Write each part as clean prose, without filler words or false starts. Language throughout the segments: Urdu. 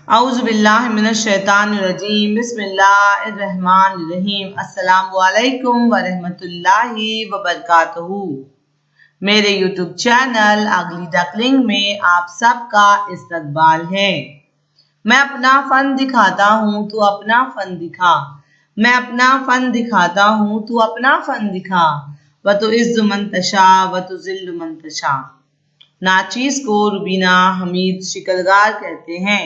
اعوذ باللہ من الشیطان الرجیم بسم اللہ الرحمن الرحیم السلام علیکم ورحمۃ اللہ وبرکاتہ۔ میرے یوٹیوب چینل اگلی ڈکلنگ میں آپ سب کا استقبال ہے۔ میں اپنا فن دکھاتا ہوں تو اپنا فن دکھا، میں اپنا فن دکھاتا ہوں تو اپنا فن دکھا، وتعز من تشاء وتذل من تشاء۔ ناچیز کو روبینہ حمید شکلگار کہتے ہیں۔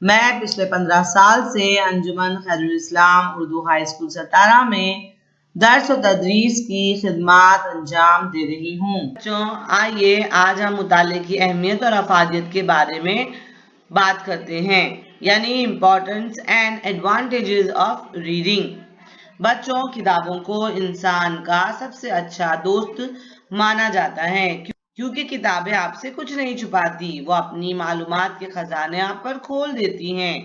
میں پچھلے 15 سال سے انجمن خیرالاسلام اردو ہائی اسکول ستارہ میں درس و تدریس کی خدمات انجام دے رہی ہوں۔ بچوں، آئیے آج ہم مطالعے کی اہمیت اور افادیت کے بارے میں بات کرتے ہیں، یعنی importance and advantages of reading. بچوں، کتابوں کو انسان کا سب سے اچھا دوست مانا جاتا ہے کیونکہ کتابیں آپ سے کچھ نہیں چھپاتی، وہ اپنی معلومات کے خزانے آپ پر کھول دیتی ہیں۔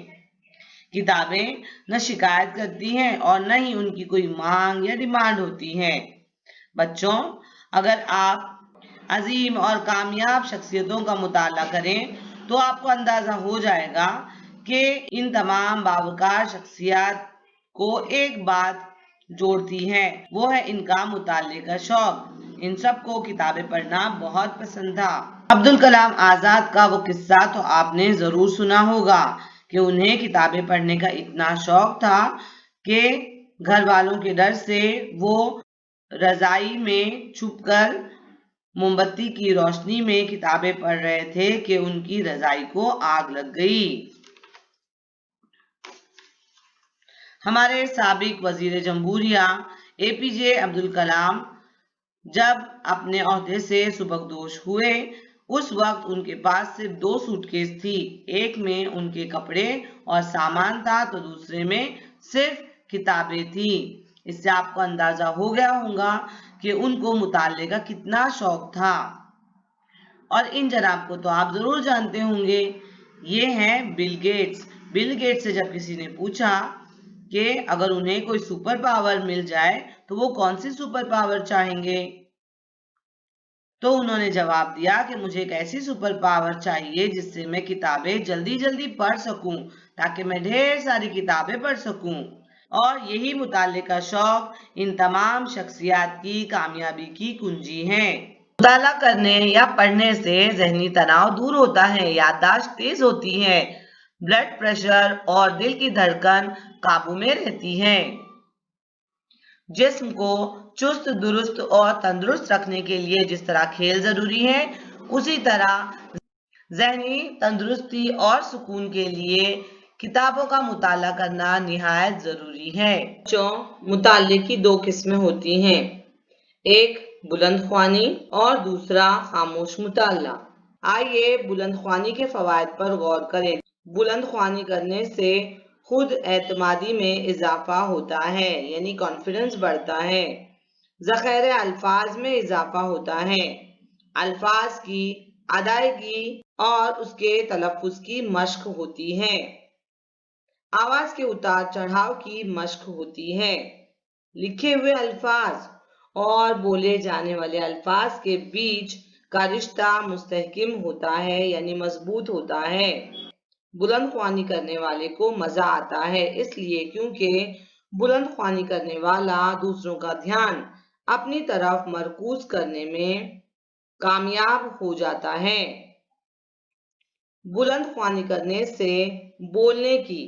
کتابیں نہ شکایت کرتی ہیں اور نہ ہی ان کی کوئی مانگ یا ڈیمانڈ ہوتی ہے۔ بچوں، اگر آپ عظیم اور کامیاب شخصیتوں کا مطالعہ کریں تو آپ کو اندازہ ہو جائے گا کہ ان تمام باوقار شخصیات کو ایک بات جوڑتی ہے، وہ ہے ان کا مطالعے کا شوق۔ ان سب کو کتابیں پڑھنا بہت پسند تھا۔ عبدالکلام آزاد کا وہ قصہ تو آپ نے ضرور سنا ہوگا کہ انہیں کتابیں پڑھنے کا اتنا شوق تھا کہ گھر والوں کے ڈر سے وہ رضائی میں چھپ کر موم بتی کی روشنی میں کتابیں پڑھ رہے تھے کہ ان کی رضائی کو آگ لگ گئی۔ ہمارے سابق وزیر جمہوریہ APJ عبدالکلام جب اپنے عہدے سے سبکدوش ہوئے، اس وقت ان کے پاس صرف 2 سوٹ کیس تھی، ایک میں ان کے کپڑے اور سامان تھا تو دوسرے میں صرف کتابیں تھیں۔ اس سے آپ کو اندازہ ہو گیا ہوگا کہ ان کو مطالعے کا کتنا شوق تھا۔ اور ان جناب کو تو آپ ضرور جانتے ہوں گے، یہ ہیں بل گیٹس۔ بل گیٹس سے جب کسی نے پوچھا کہ اگر انہیں کوئی سپر پاور مل جائے تو وہ کون سی سپر پاور چاہیں گے، تو انہوں نے جواب دیا کہ مجھے ایک ایسی سپر پاور چاہیے جس سے میں کتابیں جلدی جلدی پڑھ سکوں، تاکہ میں ڈھیر ساری کتابیں پڑھ سکوں۔ اور یہی مطالعے کا شوق ان تمام شخصیات کی کامیابی کی کنجی ہے۔ مطالعہ کرنے یا پڑھنے سے ذہنی تناؤ دور ہوتا ہے، یادداشت تیز ہوتی ہے، بلڈ پریشر اور دل کی دھڑکن قابو میں رہتی ہے۔ جسم کو چست درست اور تندرست رکھنے کے لیے جس طرح کھیل ضروری ہے، اسی طرح ذہنی تندرستی اور سکون کے لیے کتابوں کا مطالعہ کرنا نہایت ضروری ہے۔ بچوں، مطالعے کی 2 قسمیں ہوتی ہیں، ایک بلند خوانی اور دوسرا خاموش مطالعہ۔ آئیے بلند خوانی کے فوائد پر غور کریں۔ بلند خوانی کرنے سے خود اعتمادی میں اضافہ ہوتا ہے، یعنی کانفیڈنس بڑھتا ہے۔ ذخیرہ الفاظ میں اضافہ ہوتا ہے، الفاظ کی ادائیگی اور اس کے تلفظ کی مشق ہوتی ہے، آواز کے اتار چڑھاؤ کی مشق ہوتی ہے، لکھے ہوئے الفاظ اور بولے جانے والے الفاظ کے بیچ کا رشتہ مستحکم ہوتا ہے، یعنی مضبوط ہوتا ہے۔ بلند خوانی کرنے والے کو مزہ آتا ہے، اس لیے کیونکہ بلند خوانی کرنے والا دوسروں کا دھیان اپنی طرف مرکوز کرنے میں کامیاب ہو جاتا ہے۔ بلند خوانی کرنے سے بولنے کی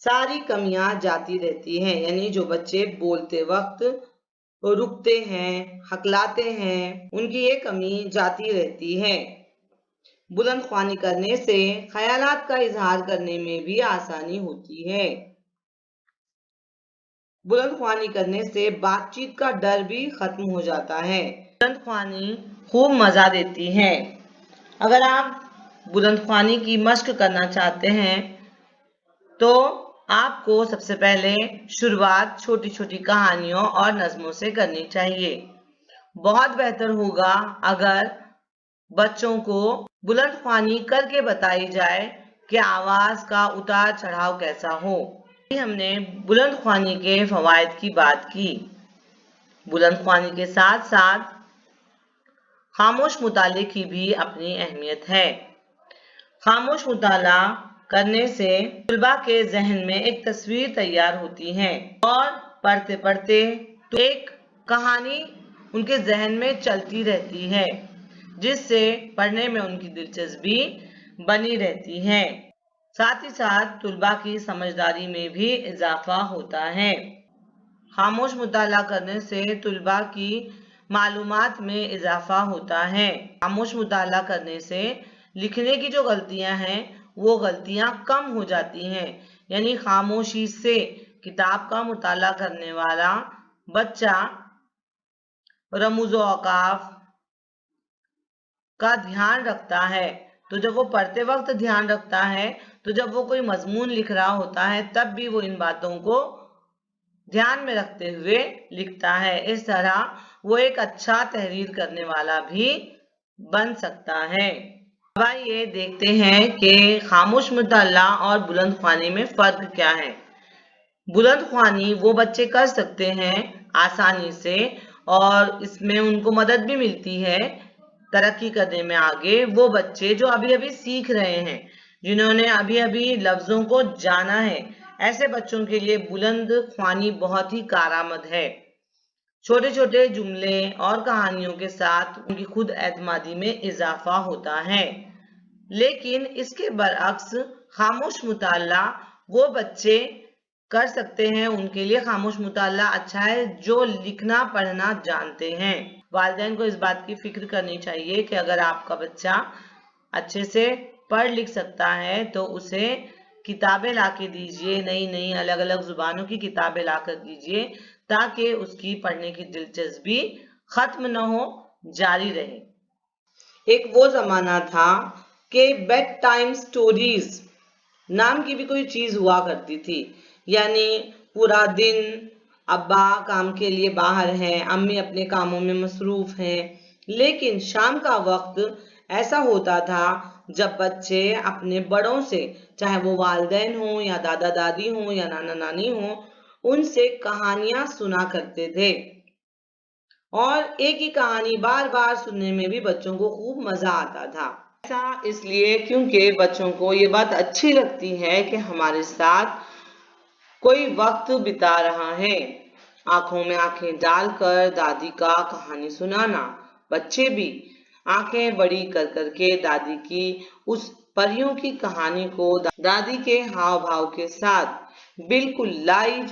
ساری کمیاں جاتی رہتی ہیں، یعنی جو بچے بولتے وقت رکتے ہیں، ہکلاتے ہیں، ان کی یہ کمی جاتی رہتی ہے۔ بلند خوانی کرنے سے خیالات کا اظہار کرنے میں بھی آسانی ہوتی ہے۔ بلند خوانی کرنے سے بات چیت کا ڈر بھی ختم ہو جاتا ہے۔ بلند خوانی خوب مزہ دیتی ہے۔ اگر آپ بلند خوانی کی مشق کرنا چاہتے ہیں تو آپ کو سب سے پہلے شروعات چھوٹی چھوٹی کہانیوں اور نظموں سے کرنی چاہیے۔ بہت بہتر ہوگا اگر بچوں کو بلند خوانی کر کے بتائی جائے کہ آواز کا اتار چڑھاؤ کیسا ہو۔ ہم نے بلند خوانی کے فوائد کی بات کی۔ بلند خوانی کے ساتھ ساتھ خاموش مطالعے کی بھی اپنی اہمیت ہے۔ خاموش مطالعہ کرنے سے طلباء کے ذہن میں ایک تصویر تیار ہوتی ہے اور پڑھتے پڑھتے تو ایک کہانی ان کے ذہن میں چلتی رہتی ہے، جس سے پڑھنے میں ان کی دلچسپی بنی رہتی ہے۔ ساتھ ہی ساتھ طلباء کی سمجھداری میں بھی اضافہ ہوتا ہے۔ خاموش مطالعہ کرنے سے طلباء کی معلومات میں اضافہ ہوتا ہے۔ خاموش مطالعہ کرنے سے لکھنے کی جو غلطیاں ہیں وہ غلطیاں کم ہو جاتی ہیں، یعنی خاموشی سے کتاب کا مطالعہ کرنے والا بچہ رموز و اوقاف کا دھیان رکھتا ہے۔ تو جب وہ پڑھتے وقت دھیان رکھتا ہے تو جب وہ کوئی مضمون لکھ رہا ہوتا ہے تب بھی وہ ان باتوں کو دھیان میں رکھتے ہوئے لکھتا ہے۔ اس طرح وہ ایک اچھا تحریر کرنے والا بھی بن سکتا ہے۔ اب آئیے دیکھتے ہیں کہ خاموش مطالعہ اور بلند خوانی میں فرق کیا ہے۔ بلند خوانی وہ بچے کر سکتے ہیں آسانی سے اور اس میں ان کو مدد بھی ملتی ہے ترقی کرنے میں آگے۔ وہ بچے جو ابھی ابھی سیکھ رہے ہیں، جنہوں نے ابھی ابھی لفظوں کو جانا ہے، ایسے بچوں کے لیے بلند خوانی بہت ہی کارآمد ہے۔ چھوٹے چھوٹے جملے اور کہانیوں کے ساتھ ان کی خود اعتمادی میں اضافہ ہوتا ہے۔ لیکن اس کے برعکس خاموش مطالعہ وہ بچے کر سکتے ہیں، ان کے لیے خاموش مطالعہ اچھا ہے جو لکھنا پڑھنا جانتے ہیں۔ والدین کو اس بات کی فکر کرنی چاہیے کہ اگر آپ کا بچہ اچھے سے پڑھ لکھ سکتا ہے تو اسے کتابیں لا کے دیجیے، نئی نئی الگ الگ زبانوں کی کتابیں لا کر دیجیے تاکہ اس کی پڑھنے کی دلچسپی ختم نہ ہو، جاری رہے۔ ایک وہ زمانہ تھا کہ بیڈ ٹائم سٹوریز نام کی بھی کوئی چیز ہوا کرتی تھی، یعنی پورا دن ابا کام کے لیے باہر ہیں، امی اپنے کاموں میں مصروف ہیں، لیکن شام کا وقت ایسا ہوتا تھا جب بچے اپنے بڑوں سے، چاہے وہ والدین ہوں یا دادا دادی ہوں یا نانا نانی ہوں، ان سے کہانیاں سنا کرتے تھے اور ایک ہی کہانی بار بار سننے میں بھی بچوں کو خوب مزہ آتا تھا۔ ایسا اس لیے کیونکہ بچوں کو یہ بات اچھی لگتی ہے کہ ہمارے ساتھ کوئی وقت بتا رہا ہے، آنکھوں میں آنکھیں ڈال کر دادی کا کہانی سنانا۔ بچے بھی آنکھیں بڑی کر کر کے دادی کی اس پریوں کی کہانی کو دادی کے ہاؤ بھاؤ کے ساتھ بالکل لائیو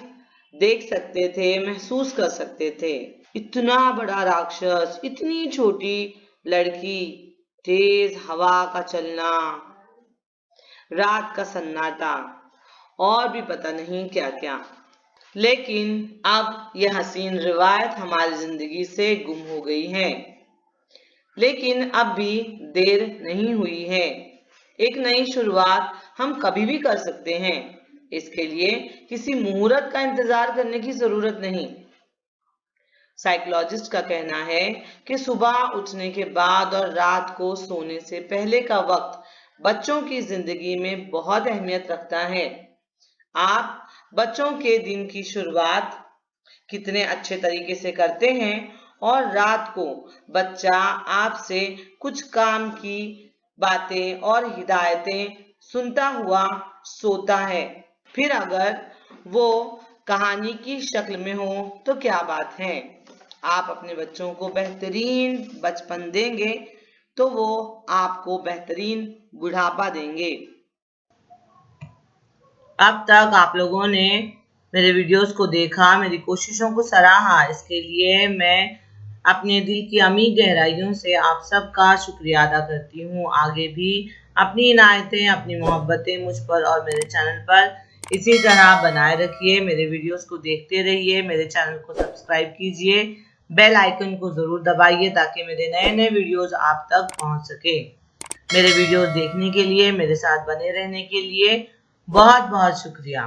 دیکھ سکتے تھے، محسوس کر سکتے تھے۔ اتنا بڑا راکشس، اتنی چھوٹی لڑکی، تیز ہوا کا چلنا، رات کا سناٹا اور بھی پتہ نہیں کیا کیا۔ لیکن اب یہ حسین روایت ہماری زندگی سے گم ہو گئی ہے، لیکن اب بھی دیر نہیں ہوئی ہے۔ ایک نئی شروعات ہم کبھی بھی کر سکتے ہیں، اس کے لیے کسی مہورت کا انتظار کرنے کی ضرورت نہیں۔ سائیکولوجسٹ کا کہنا ہے کہ صبح اٹھنے کے بعد اور رات کو سونے سے پہلے کا وقت بچوں کی زندگی میں بہت اہمیت رکھتا ہے۔ آپ بچوں کے دن کی شروعات کتنے اچھے طریقے سے کرتے ہیں اور رات کو بچہ آپ سے کچھ کام کی باتیں اور ہدایتیں سنتا ہوا سوتا ہے، پھر اگر وہ کہانی کی شکل میں ہو تو کیا بات ہے۔ آپ اپنے بچوں کو بہترین بچپن دیں گے تو وہ آپ کو بہترین بڑھاپا دیں گے۔ اب تک آپ لوگوں نے میرے ویڈیوز کو دیکھا، میری کوششوں کو سراہا، اس کے لیے میں اپنے دل کی عمیق گہرائیوں سے آپ سب کا شکریہ ادا کرتی ہوں۔ آگے بھی اپنی عنایتیں، اپنی محبتیں مجھ پر اور میرے چینل پر اسی طرح بنائے رکھیے۔ میرے ویڈیوز کو دیکھتے رہیے، میرے چینل کو سبسکرائب کیجیے، بیل آئیکن کو ضرور دبائیے تاکہ میرے نئے نئے ویڈیوز آپ تک پہنچ سکے۔ میرے ویڈیوز دیکھنے کے لیے، میرے ساتھ بنے رہنے کے لیے بہت بہت شکریہ۔